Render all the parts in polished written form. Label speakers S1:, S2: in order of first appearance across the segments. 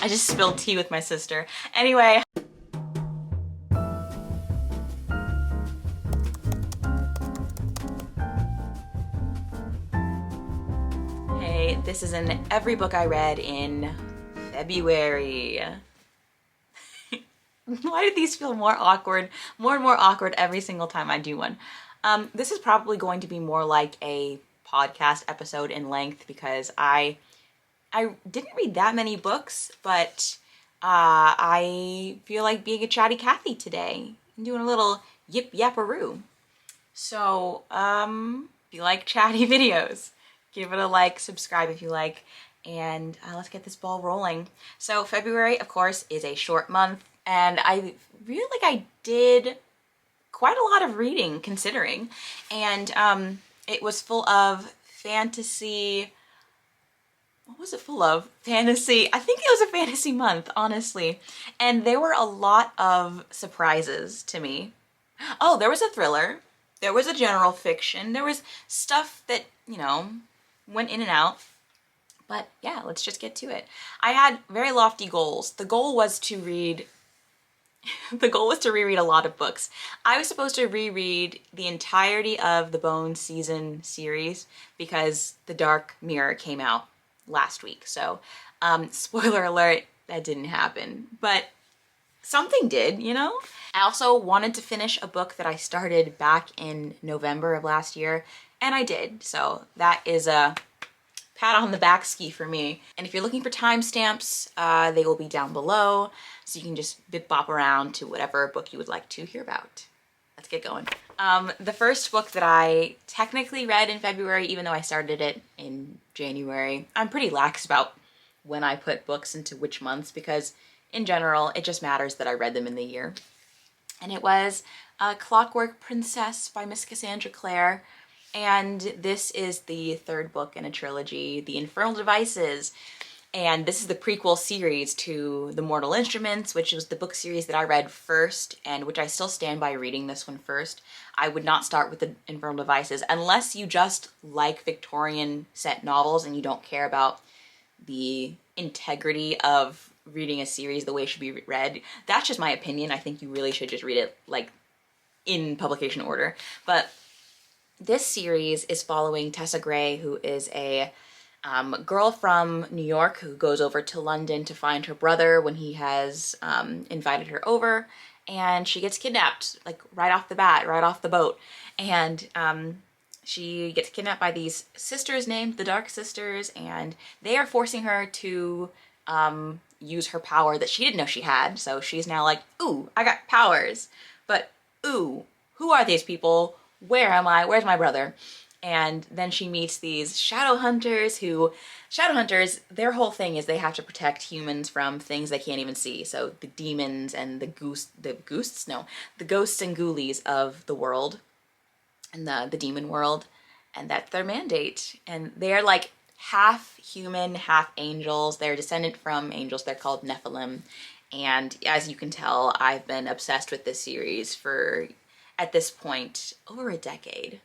S1: I just spilled tea with my sister. Anyway. Hey, this is in every book I read in February. Why do these feel more awkward, more and more awkward every single time I do one? This is probably going to be more like a podcast episode in length because I didn't read that many books, but I feel like being a chatty Cathy today and doing a little yip yapparoo. So, if you like chatty videos, give it a like, subscribe if you like, and let's get this ball rolling. So February, of course, is a short month, and I feel like I did quite a lot of reading considering, and it was full of fantasy. What was it full of? Fantasy. I think it was a fantasy month, honestly. And there were a lot of surprises to me. Oh, there was a thriller. There was a general fiction. There was stuff that, you know, went in and out. But yeah, let's just get to it. I had very lofty goals. The goal was to read reread a lot of books. I was supposed to reread the entirety of the Bones season series because The Dark Mirror came out last week. So, spoiler alert, that didn't happen. But something did, you know? I also wanted to finish a book that I started back in November of last year, and I did. So that is a pat on the back ski for me. And if you're looking for timestamps, they will be down below, so you can just bip bop around to whatever book you would like to hear about. Let's get going. The first book that I technically read in February, even though I started it in January, I'm pretty lax about when I put books into which months because in general, it just matters that I read them in the year. And it was Clockwork Princess by Miss Cassandra Clare. And this is the third book in a trilogy, The Infernal Devices. And this is the prequel series to The Mortal Instruments, which was the book series that I read first, and which I still stand by reading this one first. I would not start with The Infernal Devices unless you just like Victorian set novels and you don't care about the integrity of reading a series the way it should be read. That's just my opinion. I think you really should just read it like in publication order. But this series is following Tessa Gray, who is a girl from New York who goes over to London to find her brother when he has invited her over, and she gets kidnapped like right off the bat, right off the boat. And she gets kidnapped by these sisters named the Dark Sisters, and they are forcing her to use her power that she didn't know she had. So she's now like, ooh, I got powers, but ooh, who are these people? Where am I? Where's my brother? And then she meets these shadow hunters their whole thing is they have to protect humans from things they can't even see. So the demons and the ghosts and ghoulies of the world and the demon world. And that's their mandate. And they're like half human, half angels. They're descendant from angels. They're called Nephilim. And as you can tell, I've been obsessed with this series for, at this point, over a decade.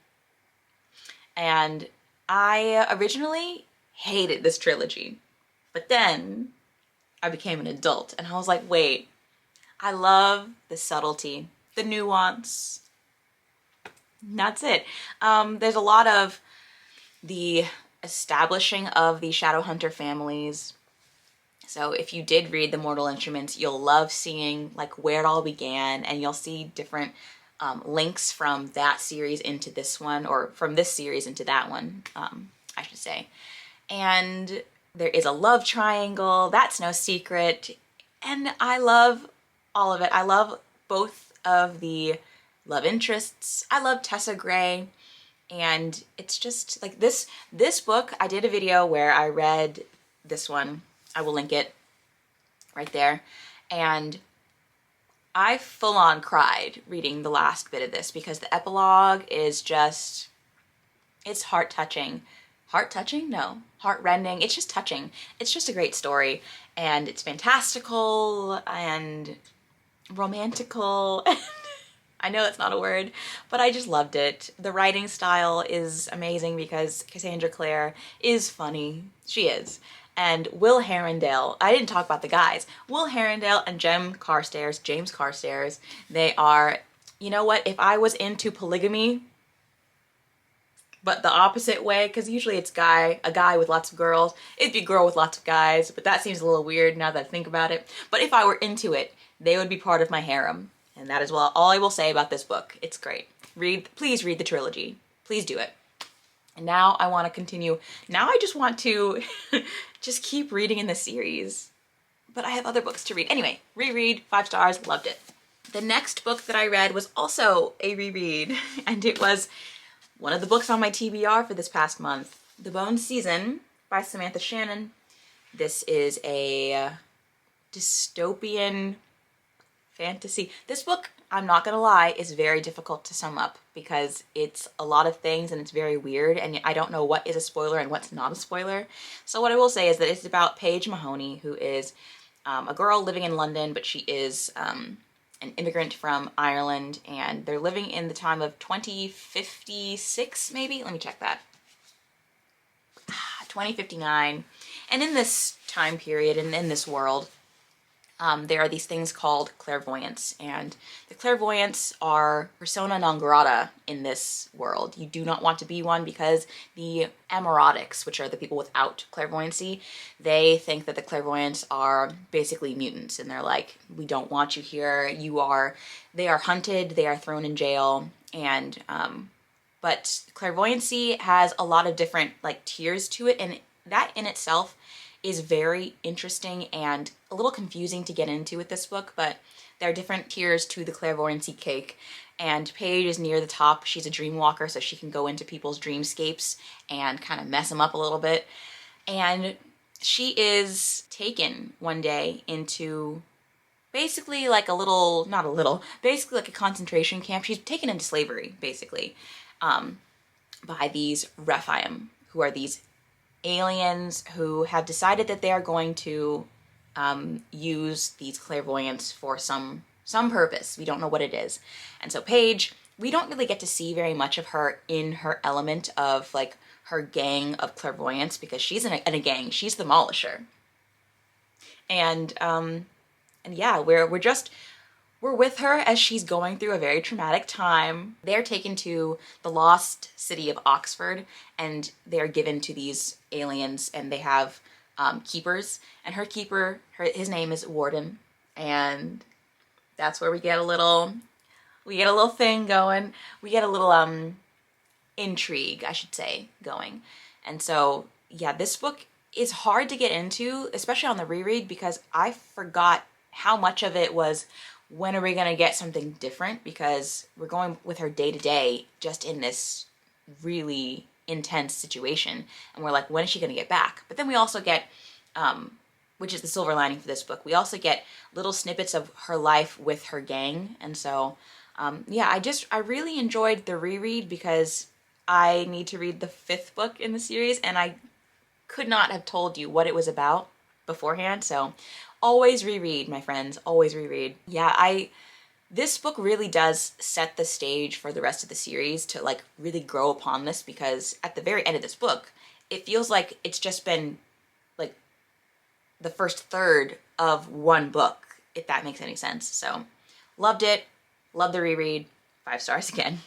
S1: And I originally hated this trilogy, but then I became an adult and I was like, wait, I love the subtlety, the nuance. And that's it. There's a lot of the establishing of the Shadowhunter families. So if you did read The Mortal Instruments, you'll love seeing like where it all began, and you'll see different links from that series into this one, or from this series into that one, I should say. And there is a love triangle, that's no secret, and I love all of it. I love both of the love interests. I love Tessa Gray, and it's just like this book. I did a video where I read this one. I will link it right there. And I full on cried reading the last bit of this because the epilogue is just, it's heart-touching. Heart-touching? No. Heart-rending. It's just touching. It's just a great story, and it's fantastical and romantical. I know it's not a word, but I just loved it. The writing style is amazing because Cassandra Clare is funny. She is. and Will Herondale. I didn't talk about the guys. Will Herondale and James Carstairs, they are, you know what, if I was into polygamy, but the opposite way, because usually it's a guy with lots of girls, it'd be girl with lots of guys, but that seems a little weird now that I think about it. But if I were into it, they would be part of my harem. And that is all I will say about this book. It's great. Please read the trilogy. Please do it. And now I want to continue. Now I just want to just keep reading in the series. But I have other books to read. Anyway, reread, 5 stars, loved it. The next book that I read was also a reread, and it was one of the books on my TBR for this past month, The Bones Season by Samantha Shannon. This is a dystopian fantasy. This book, I'm not gonna lie, is very difficult to sum up because it's a lot of things and it's very weird and I don't know what is a spoiler and what's not a spoiler. So what I will say is that it's about Paige Mahoney, who is a girl living in London, but she is an immigrant from Ireland, and they're living in the time of 2056, maybe? Let me check that. 2059. And in this time period and in this world, there are these things called clairvoyants, and the clairvoyants are persona non grata in this world. You do not want to be one because the amorotics, which are the people without clairvoyancy, they think that the clairvoyants are basically mutants, and they're like, we don't want you here. They are hunted, they are thrown in jail, and but clairvoyancy has a lot of different like tiers to it, and that in itself is very interesting and a little confusing to get into with this book, but there are different tiers to the clairvoyancy cake, and Paige is near the top. She's a dream walker, so she can go into people's dreamscapes and kind of mess them up a little bit. And she is taken one day into basically like basically like a concentration camp. She's taken into slavery, basically, by these Rephaim, who are these aliens who have decided that they are going to use these clairvoyants for some purpose. We don't know what it is. And so Paige, we don't really get to see very much of her in her element of like her gang of clairvoyants, because she's in a gang. She's the Demolisher. And yeah, we're with her as she's going through a very traumatic time. They're taken to the lost city of Oxford, and they're given to these aliens, and they have keepers. And her keeper, his name is Warden, and that's where we get a little thing going. We get a little intrigue, I should say, going. And so yeah, this book is hard to get into, especially on the reread, because I forgot how much of it was, when are we going to get something different? Because we're going with her day to day just in this really intense situation. And we're like, when is she going to get back? But then we also get, which is the silver lining for this book, we also get little snippets of her life with her gang. And so, yeah, I really enjoyed the reread because I need to read the 5th book in the series, and I could not have told you what it was about beforehand. So always reread, my friends, always reread. Yeah, this book really does set the stage for the rest of the series to like really grow upon this, because at the very end of this book, it feels like it's just been like the first third of one book, if that makes any sense. So loved it, loved the reread, 5 stars again.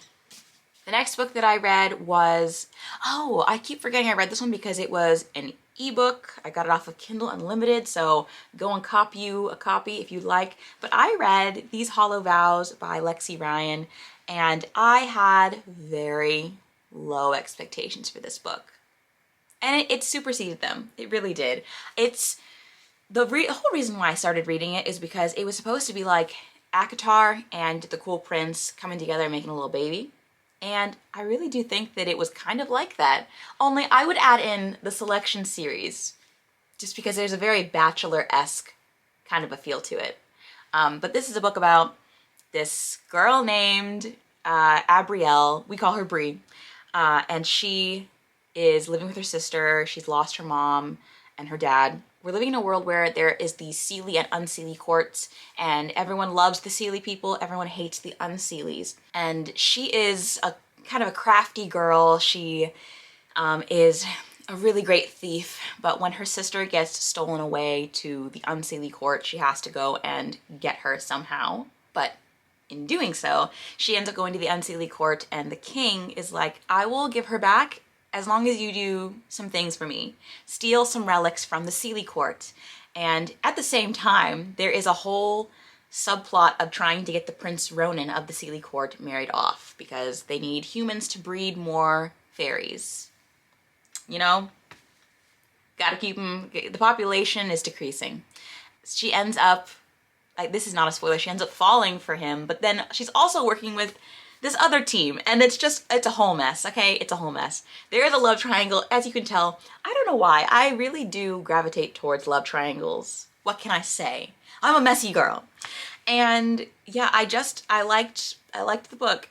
S1: The next book that I read was, I keep forgetting I read this one because it was an ebook. I got it off of Kindle Unlimited, so go and cop you a copy if you'd like. But I read These Hollow Vows by Lexi Ryan, and I had very low expectations for this book. And it superseded them. It really did. It's the whole reason why I started reading it is because it was supposed to be like ACOTAR and The Cool Prince coming together and making a little baby. And I really do think that it was kind of like that. Only I would add in the selection series, just because there's a very Bachelor-esque kind of a feel to it. But this is a book about this girl named Abrielle. We call her Brie. And she is living with her sister. She's lost her mom and her dad. We're living in a world where there is the Seelie and Unseelie courts, and everyone loves the Seelie people, everyone hates the Unseelies. And she is a kind of a crafty girl. She is a really great thief, but when her sister gets stolen away to the Unseelie court, she has to go and get her somehow. But in doing so, she ends up going to the Unseelie court, and the king is like, I will give her back as long as you do some things for me. Steal some relics from the Seelie court. And at the same time, there is a whole subplot of trying to get the Prince Ronan of the Seelie court married off because they need humans to breed more fairies. You know, gotta keep them, the population is decreasing. She ends up, like, this is not a spoiler, she ends up falling for him, but then she's also working with this other team, and it's a whole mess, okay? It's a whole mess. There is a love triangle, as you can tell. I don't know why, I really do gravitate towards love triangles. What can I say? I'm a messy girl. And yeah, I liked the book.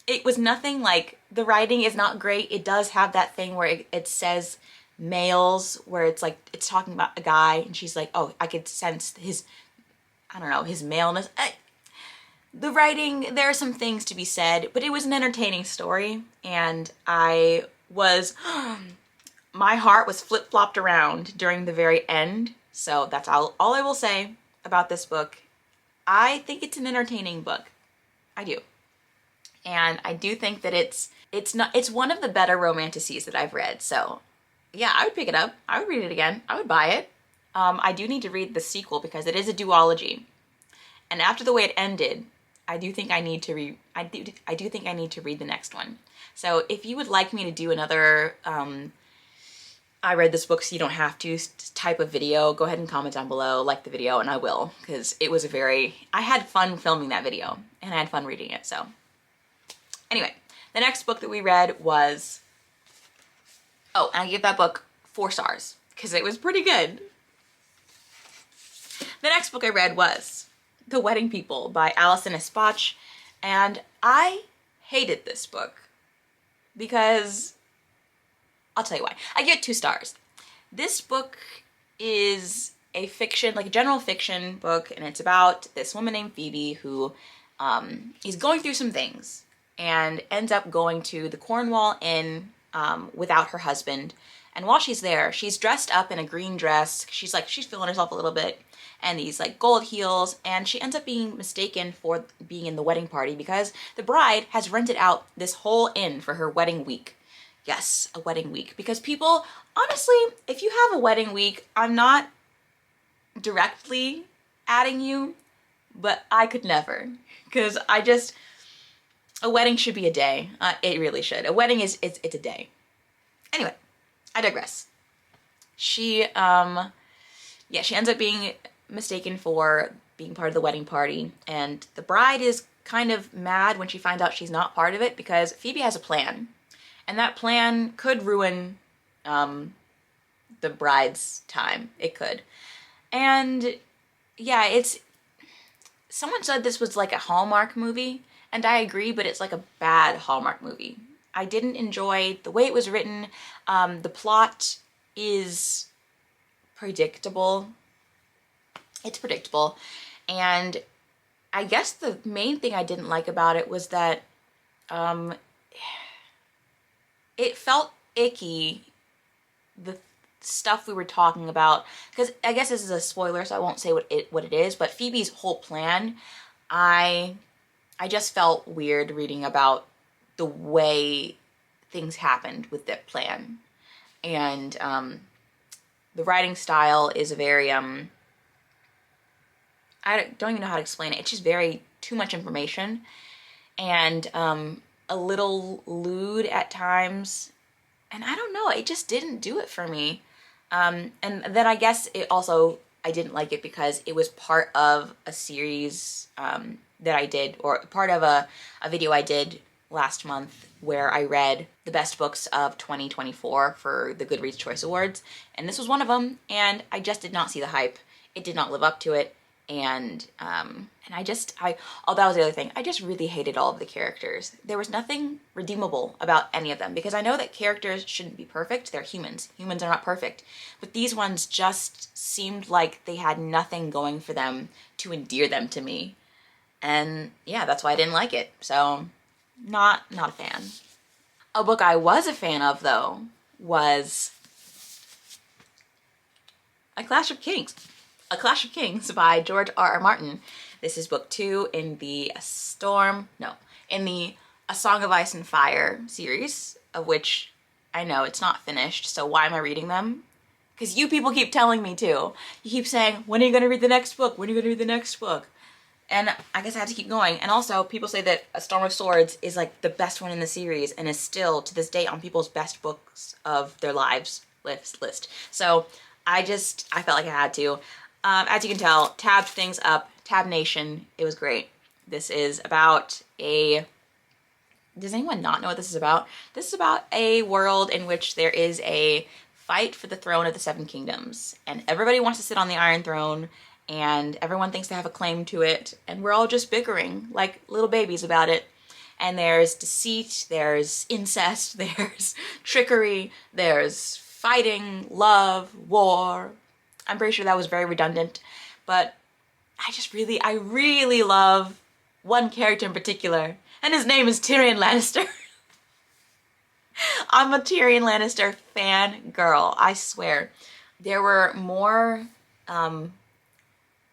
S1: It was nothing like, the writing is not great. It does have that thing where it says males, where it's like, it's talking about a guy, and she's like, oh, I could sense his, I don't know, his maleness. The writing, there are some things to be said, but it was an entertaining story, and my heart was flip-flopped around during the very end, so that's all I will say about this book. I think it's an entertaining book. I do. And I do think that it's one of the better romanticities that I've read, so yeah, I would pick it up. I would read it again. I would buy it. I do need to read the sequel because it is a duology. And after the way it ended, I do think I need to read the next one. So if you would like me to do another I read this book so you don't have to type of video, go ahead and comment down below, like the video, and I will, because it was I had fun filming that video and I had fun reading it. So anyway, the next book that we read was, oh, and I gave that book 4 stars because it was pretty good. The next book I read was The Wedding People by Alison Espach, and I hated this book because, I'll tell you why. I give it 2 stars. This book is a fiction, like a general fiction book, and it's about this woman named Phoebe who is going through some things and ends up going to the Cornwall Inn without her husband. And while she's there, she's dressed up in a green dress. She's feeling herself a little bit, and these like gold heels, and she ends up being mistaken for being in the wedding party because the bride has rented out this whole inn for her wedding week. Yes, a wedding week. Because people, honestly, if you have a wedding week, I'm not directly adding you, but I could never. Because a wedding should be a day. It really should. A wedding it's a day. Anyway, I digress. She ends up being mistaken for being part of the wedding party, and the bride is kind of mad when she finds out she's not part of it because Phoebe has a plan, and that plan could ruin the bride's time. It could. And yeah, someone said this was like a Hallmark movie, and I agree, but it's like a bad Hallmark movie. I didn't enjoy the way it was written. The plot is predictable. It's predictable. And I guess the main thing I didn't like about it was that it felt icky, the stuff we were talking about, because I guess this is a spoiler, so I won't say what it is, but Phoebe's whole plan, I just felt weird reading about the way things happened with that plan. And the writing style is very I don't even know how to explain it. It's just very too much information and a little lewd at times. And I don't know, it just didn't do it for me. And then I guess I didn't like it because it was part of a series that I did, or part of a video I did last month where I read the best books of 2024 for the Goodreads Choice Awards. And this was one of them, and I just did not see the hype. It did not live up to it. And that was the other thing. I just really hated all of the characters. There was nothing redeemable about any of them, because I know that characters shouldn't be perfect. They're humans. Humans are not perfect. But these ones just seemed like they had nothing going for them to endear them to me. And yeah, that's why I didn't like it. So, not a fan. A book I was a fan of, though, was A Clash of Kings. A Clash of Kings by George R.R. Martin. This is book 2 in the in the A Song of Ice and Fire series, of which I know it's not finished, so why am I reading them? Because you people keep telling me to. You keep saying, when are you going to read the next book? When are you going to read the next book? And I guess I have to keep going. And also, people say that A Storm of Swords is like the best one in the series and is still, to this day, on people's best books of their lives list. So I felt like I had to. As you can tell, tabbed things up. Tab Nation. It was great. This is about a... Does anyone not know what this is about? This is about a world in which there is a fight for the throne of the Seven Kingdoms. And everybody wants to sit on the Iron Throne, and everyone thinks they have a claim to it, and we're all just bickering like little babies about it. And there's deceit, there's incest, there's trickery, there's fighting, love, war. I'm pretty sure that was very redundant, but I really love one character in particular, and his name is Tyrion Lannister. I'm a Tyrion Lannister fan girl, I swear. There were more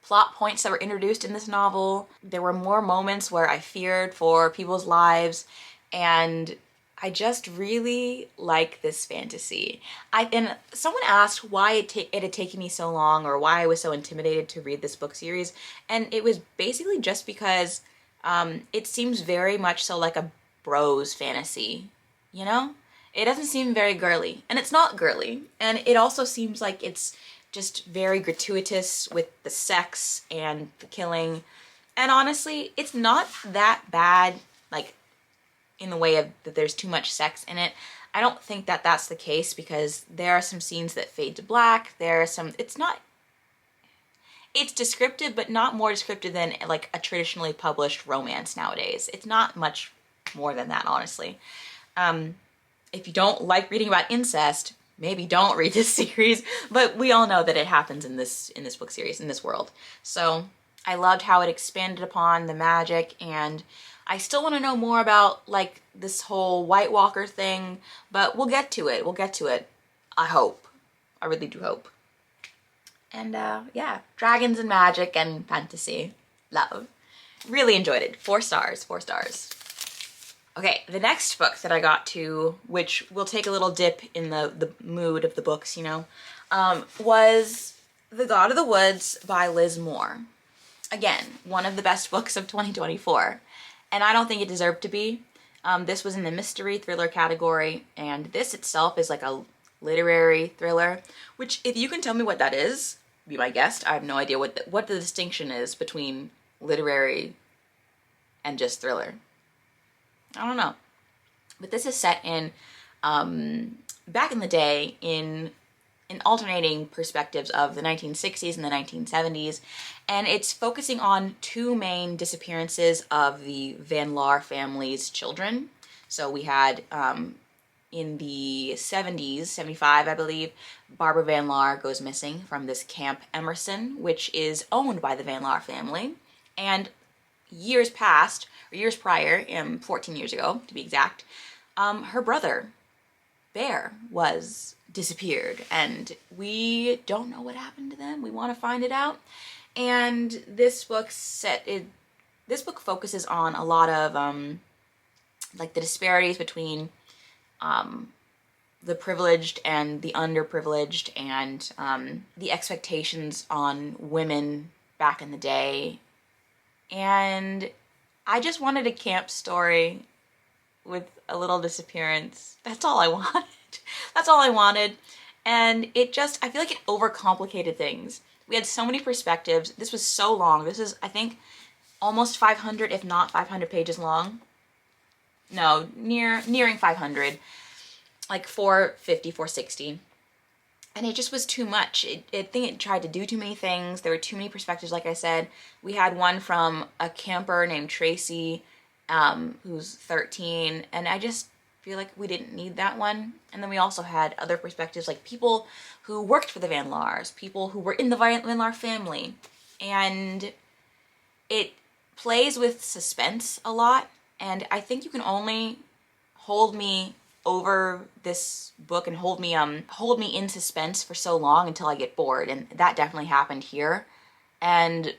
S1: plot points that were introduced in this novel. There were more moments where I feared for people's lives, and I just really like this fantasy. And someone asked why it had taken me so long, or why I was so intimidated to read this book series, and it was basically just because it seems very much so like a bros fantasy, you know? It doesn't seem very girly, and it's not girly, and it also seems like it's just very gratuitous with the sex and the killing, and honestly, it's not that bad, like, in the way of that there's too much sex in it. I don't think that that's the case, because there are some scenes that fade to black, it's descriptive, but not more descriptive than like a traditionally published romance nowadays. It's not much more than that, honestly. If you don't like reading about incest, maybe don't read this series, but we all know that it happens in this book series, in this world. So I loved how it expanded upon the magic, and I still want to know more about like this whole White Walker thing, but we'll get to it. We'll get to it. I hope. I really do hope. And yeah, dragons and magic and fantasy. Love. Really enjoyed it. 4 stars, 4 stars. Okay, the next book that I got to, which will take a little dip in the mood of the books, you know, was The God of the Woods by Liz Moore. Again, one of the best books of 2024. And I don't think it deserved to be. This was in the mystery thriller category, and this itself is like a literary thriller, which, if you can tell me what that is, be my guest. I have no idea what the distinction is between literary and just thriller. I don't know. But this is set in, back in the day, in alternating perspectives of the 1960s and the 1970s, and it's focusing on 2 main disappearances of the Van Laar family's children. So we had, in the 70s, 75 I believe, Barbara Van Laar goes missing from this Camp Emerson, which is owned by the Van Laar family, and years prior, 14 years ago to be exact, her brother, Bear, was disappeared, and we don't know what happened to them. We want to find it out. And this book focuses on a lot of like the disparities between the privileged and the underprivileged, and the expectations on women back in the day. And I just wanted a camp story with a little disappearance. That's all I wanted. That's all I wanted. And I feel like it overcomplicated things. We had so many perspectives. This was so long. This is, I think, almost 500, if not 500 pages long. No, nearing 500. Like 450, 460. And it just was too much. I think it tried to do too many things. There were too many perspectives, like I said. We had one from a camper named Tracy, who's 13, and I just feel like we didn't need that one. And then we also had other perspectives, like people who worked for the Van Laars, people who were in the Van Laar family. And it plays with suspense a lot, and I think you can only hold me over this book and hold me in suspense for so long until I get bored, and that definitely happened here. And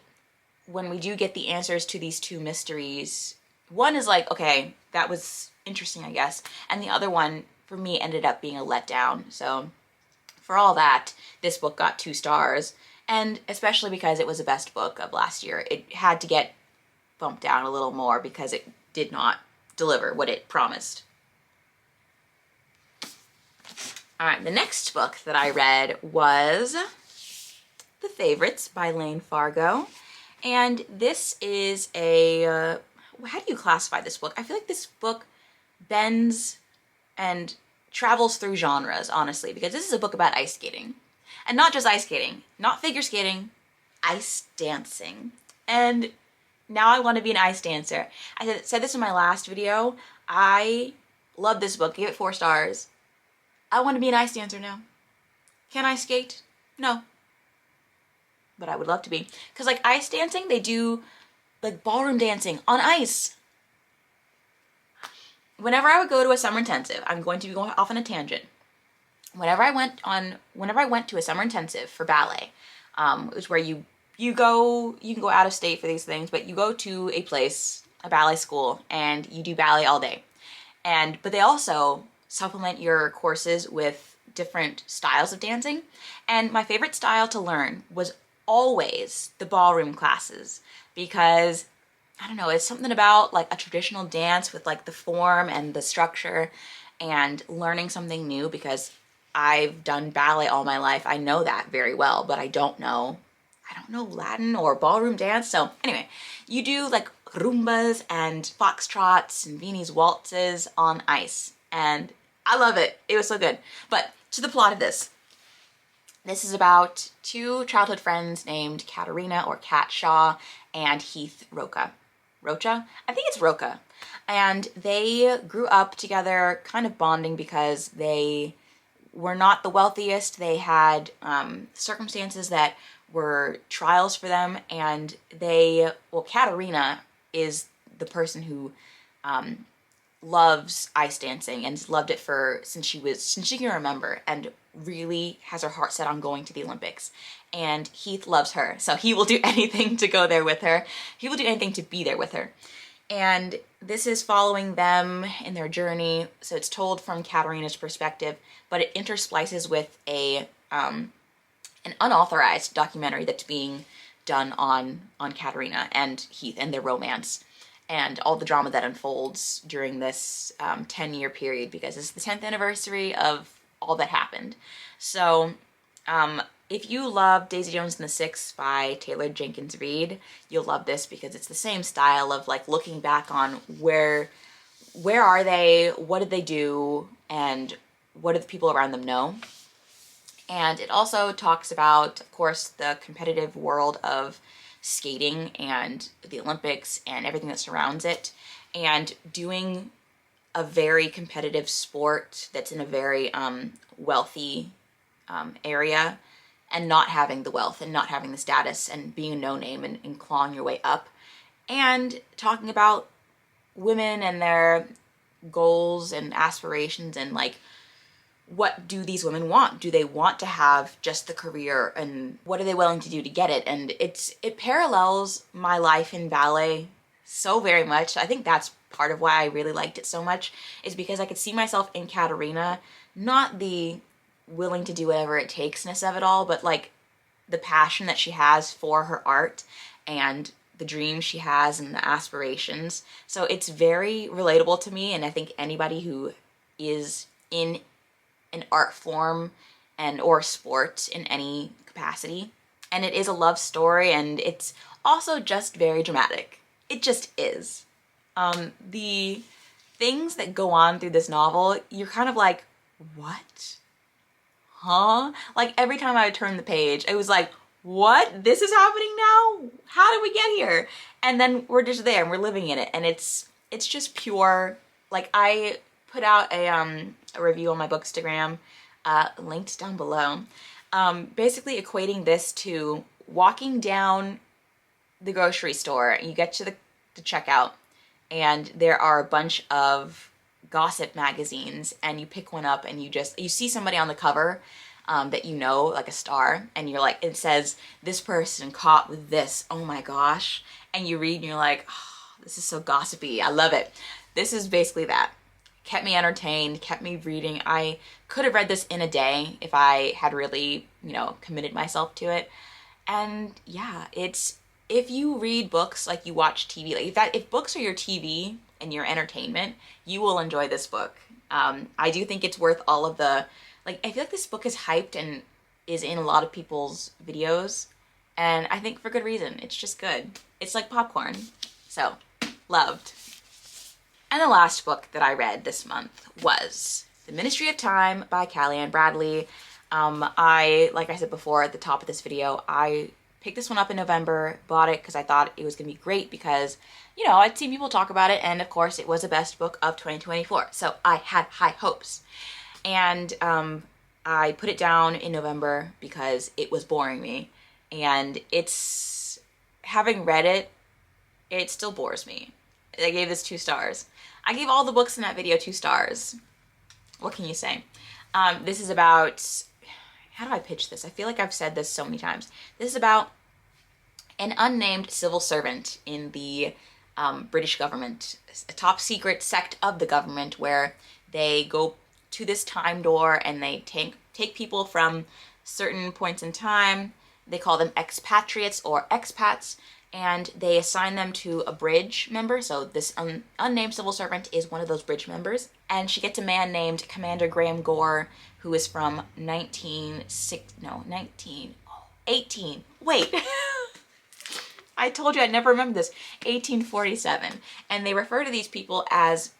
S1: when we do get the answers to these two mysteries, one is like, okay, that was interesting, I guess, and the other one for me ended up being a letdown. So for all that, this book got 2 stars, and especially because it was the best book of last year, it had to get bumped down a little more because it did not deliver what it promised. All right, the next book that I read was The Favorites by Lane Fargo. And this is a, how do you classify this book? I feel like this book bends and travels through genres, honestly, because this is a book about ice skating. And not just ice skating, not figure skating, ice dancing. And now I want to be an ice dancer. I said this in my last video. I love this book, gave it 4 stars. I want to be an ice dancer now. Can I skate? No. But I would love to be. Because like ice dancing, they do like ballroom dancing on ice. Whenever I would go to a summer intensive, I'm going to be going off on a tangent. Whenever I went to a summer intensive for ballet, it was where you can go out of state for these things, but you go to a place, a ballet school, and you do ballet all day. But they also supplement your courses with different styles of dancing. And my favorite style to learn was always the ballroom classes, because I don't know, it's something about like a traditional dance with like the form and the structure, and learning something new, because I've done ballet all my life. I know that very well, but I don't know Latin or ballroom dance. So anyway, you do like rumbas and foxtrots and Viennese waltzes on ice, and I love it. It was so good. But to the plot of this. This is about 2 childhood friends named Katerina, or Kat Shaw, and Heath Rocha. Rocha? I think it's Rocha. And they grew up together, kind of bonding because they were not the wealthiest. They had circumstances that were trials for them, and Katerina is the person who loves ice dancing and has loved it since she can remember, and really has her heart set on going to the Olympics. And Heath loves her, so he will do anything to go there with her. He will do anything to be there with her. And this is following them in their journey. So it's told from Katerina's perspective, but it intersplices with an unauthorized documentary that's being done on Katerina and Heath and their romance, and all the drama that unfolds during this 10-year period, because it's the 10th anniversary of all that happened. So if you love Daisy Jones and the Six by Taylor Jenkins Reid, you'll love this, because it's the same style of like looking back on where are they, what did they do, and what do the people around them know. And it also talks about, of course, the competitive world of skating and the Olympics and everything that surrounds it, and doing a very competitive sport that's in a very wealthy area, and not having the wealth and not having the status and being a no-name and clawing your way up, and talking about women and their goals and aspirations, and like, what do these women want? Do they want to have just the career, and what are they willing to do to get it? And it parallels my life in ballet so very much. I think that's part of why I really liked it so much, is because I could see myself in Katerina, not the willing to do whatever it takes-ness of it all, but like the passion that she has for her art and the dreams she has and the aspirations. So it's very relatable to me, and I think anybody who is in an art form or sport in any capacity. And it is a love story, and it's also just very dramatic. It just is. The things that go on through this novel, you're kind of like, what? Huh? Like every time I would turn the page, it was like, what? This is happening now? How did we get here? And then we're just there and we're living in it, and it's just pure. Like, I put out a review on my Bookstagram, linked down below, basically equating this to walking down the grocery store. You get to the checkout, and there are a bunch of gossip magazines, and you pick one up and you see somebody on the cover that you know, like a star, and you're like, it says, this person caught with this, oh my gosh. And you read and you're like, oh, this is so gossipy, I love it. This is basically that. Kept me entertained, kept me reading. I could have read this in a day if I had really, committed myself to it. And yeah, if you read books like you watch TV, like if books are your TV and your entertainment, you will enjoy this book. I do think it's worth all of the, I feel like this book is hyped and is in a lot of people's videos, and I think for good reason. It's just good. It's like popcorn. So, loved. And the last book that I read this month was The Ministry of Time by Callie Bradley. Like I said before at the top of this video, I picked this one up in November, bought it because I thought it was going to be great because, I'd seen people talk about it, and of course it was the best book of 2024. So I had high hopes. And I put it down in November because it was boring me. And having read it, it still bores me. I gave this 2 stars. I gave all the books in that video 2 stars. What can you say? This is about, how do I pitch this? I feel like I've said this so many times. This is about an unnamed civil servant in the British government, a top secret sect of the government where they go to this time door and they take people from certain points in time. They call them expatriates or expats, and they assign them to a bridge member. So this unnamed civil servant is one of those bridge members, and she gets a man named Commander Graham Gore, who is from 18. Wait. I told you I'd never remember this. 1847. And they refer to these people as,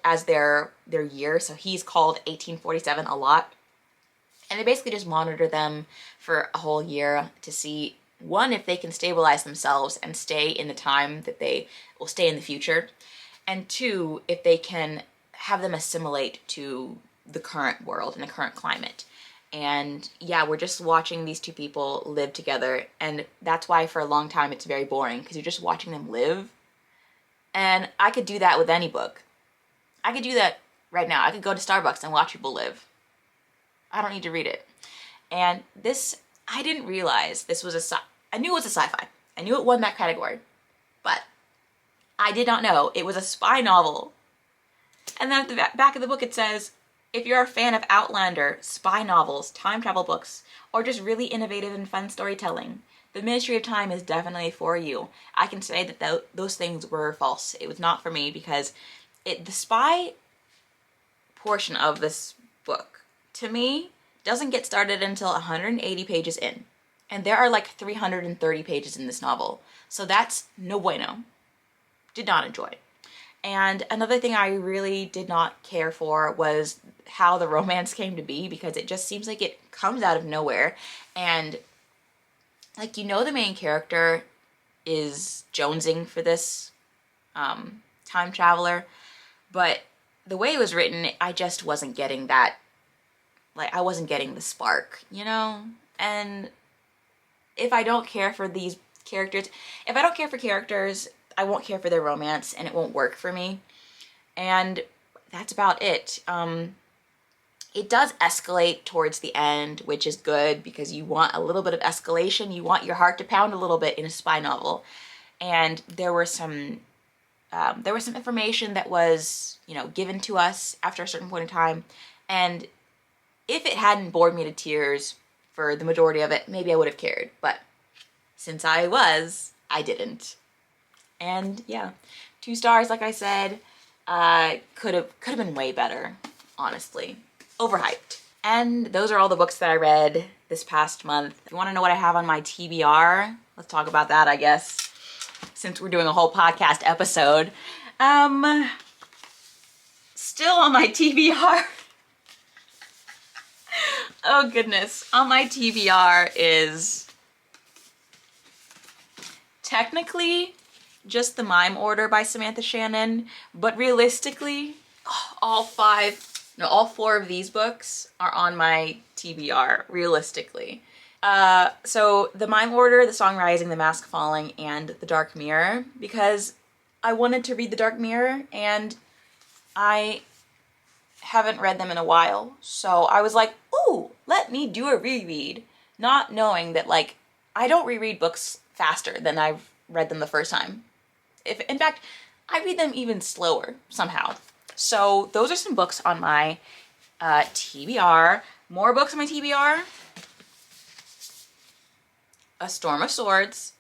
S1: as their year. So he's called 1847 a lot. And they basically just monitor them for a whole year to see, one, if they can stabilize themselves and stay in the time that they will stay in the future. And 2, if they can have them assimilate to the current world and the current climate. And yeah, we're just watching these 2 people live together. And that's why for a long time it's very boring, because you're just watching them live. And I could do that with any book. I could do that right now. I could go to Starbucks and watch people live. I don't need to read it. And this, I didn't realize this was I knew it was a sci-fi. I knew it won that category. But I did not know it was a spy novel. And then at the back of the book it says, if you're a fan of Outlander, spy novels, time travel books, or just really innovative and fun storytelling, The Ministry of Time is definitely for you. I can say that those things were false. It was not for me because the spy portion of this book, to me, doesn't get started until 180 pages in. And there are like 330 pages in this novel. So that's no bueno. Did not enjoy. And another thing I really did not care for was how the romance came to be, because it just seems like it comes out of nowhere. And the main character is jonesing for this time traveler, but the way it was written, I just wasn't getting that, I wasn't getting the spark, And if I don't care for these characters, I won't care for their romance, and it won't work for me. And that's about it. It does escalate towards the end, which is good because you want a little bit of escalation. You want your heart to pound a little bit in a spy novel. And there was some information that was, given to us after a certain point in time. And if it hadn't bored me to tears for the majority of it, maybe I would have cared. But since I didn't. And yeah, 2 stars, like I said, could have been way better, honestly. Overhyped. And those are all the books that I read this past month. If you want to know what I have on my TBR, let's talk about that, I guess, since we're doing a whole podcast episode. Still on my TBR. Oh goodness. On my TBR is technically just The Mime Order by Samantha Shannon, but realistically, all 4 of these books are on my TBR, realistically. So The Mime Order, The Song Rising, The Mask Falling, and The Dark Mirror, because I wanted to read The Dark Mirror, and I haven't read them in a while. So I was like, ooh, let me do a reread, not knowing that like I don't reread books faster than I've read them the first time. If in fact, I read them even slower somehow. So those are some books on my TBR. More books on my TBR. A Storm of Swords.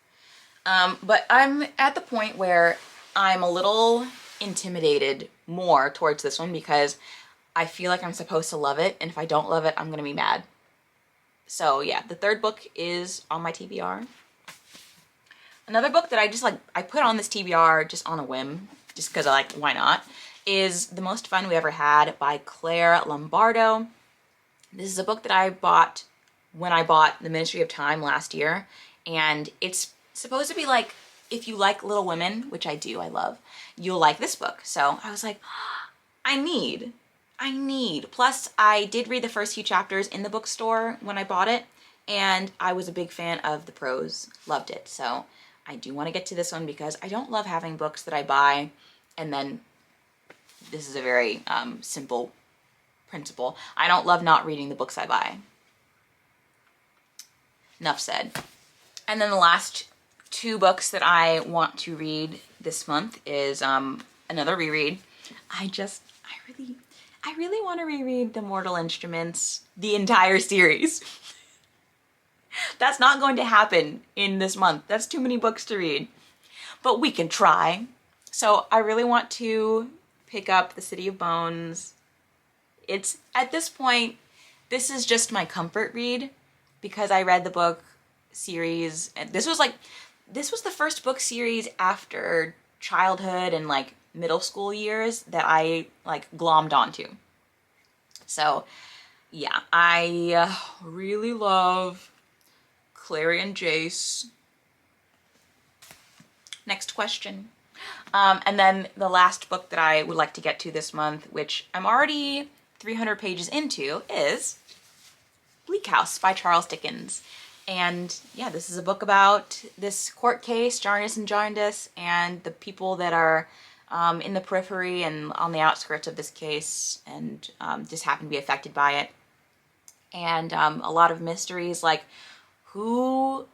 S1: But I'm at the point where I'm a little intimidated more towards this one because I feel like I'm supposed to love it, and if I don't love it, I'm gonna be mad. So yeah, the third book is on my TBR. Another book that I just like, I put on this TBR just on a whim, just because I like, why not, is The Most Fun We Ever Had by Claire Lombardo. This is a book that I bought when I bought The Ministry of Time last year, and it's supposed to be like, if you like Little Women, which I do, I love, you'll like this book. So I was like, I need. Plus, I did read the first few chapters in the bookstore when I bought it, and I was a big fan of the prose, loved it. So I do want to get to this one because I don't love having books that I buy and then, this is a very simple principle, I don't love not reading the books I buy. Enough said. And then the last two books that I want to read this month is another reread. I really want to reread The Mortal Instruments, the entire series. That's not going to happen in this month. That's too many books to read. But we can try. So I really want to pick up The City of Bones. It's, at this point, this is just my comfort read because I read the book series, and this was the first book series after childhood and like middle school years that I like glommed onto. So yeah, I really love Clarion Jace. Next question. And then the last book that I would like to get to this month, which I'm already 300 pages into, is Bleak House by Charles Dickens. And yeah, this is a book about this court case, Jarndyce and Jarndyce, and the people that are in the periphery and on the outskirts of this case and just happen to be affected by it. And a lot of mysteries like, who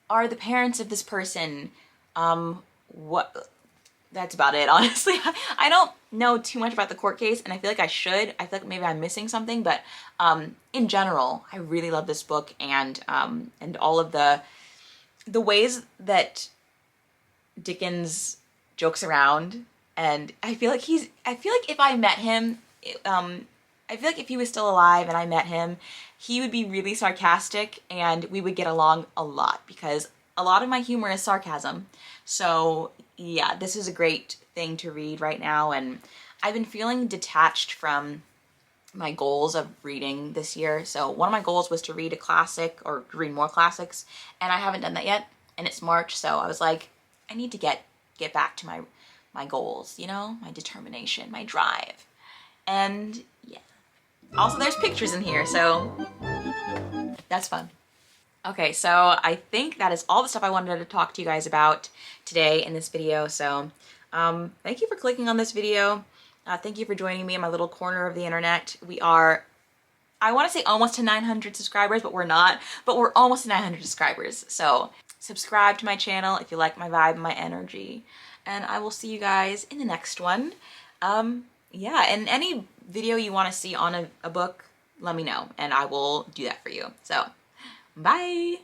S1: are the parents of this person? That's about it, honestly. I don't know too much about the court case, and I feel like I should. I feel like maybe I'm missing something, but in general, I really love this book, and all of the ways that Dickens jokes around, and I feel like if I met him, I feel like if he was still alive and I met him, he would be really sarcastic, and we would get along a lot because a lot of my humor is sarcasm. So yeah, this is a great thing to read right now, and I've been feeling detached from my goals of reading this year. So one of my goals was to read a classic or read more classics, and I haven't done that yet, and it's March, so I was like, I need to get back to my goals, you know, my determination, my drive. And yeah. Also, there's pictures in here, so that's fun. Okay, so I think that is all the stuff I wanted to talk to you guys about today in this video. So thank you for clicking on this video. Thank you for joining me in my little corner of the internet. We are, I want to say almost to 900 subscribers, but we're not. But we're almost to 900 subscribers. So subscribe to my channel if you like my vibe and my energy. And I will see you guys in the next one. Yeah, and any video you want to see on a book, let me know, and I will do that for you. So bye!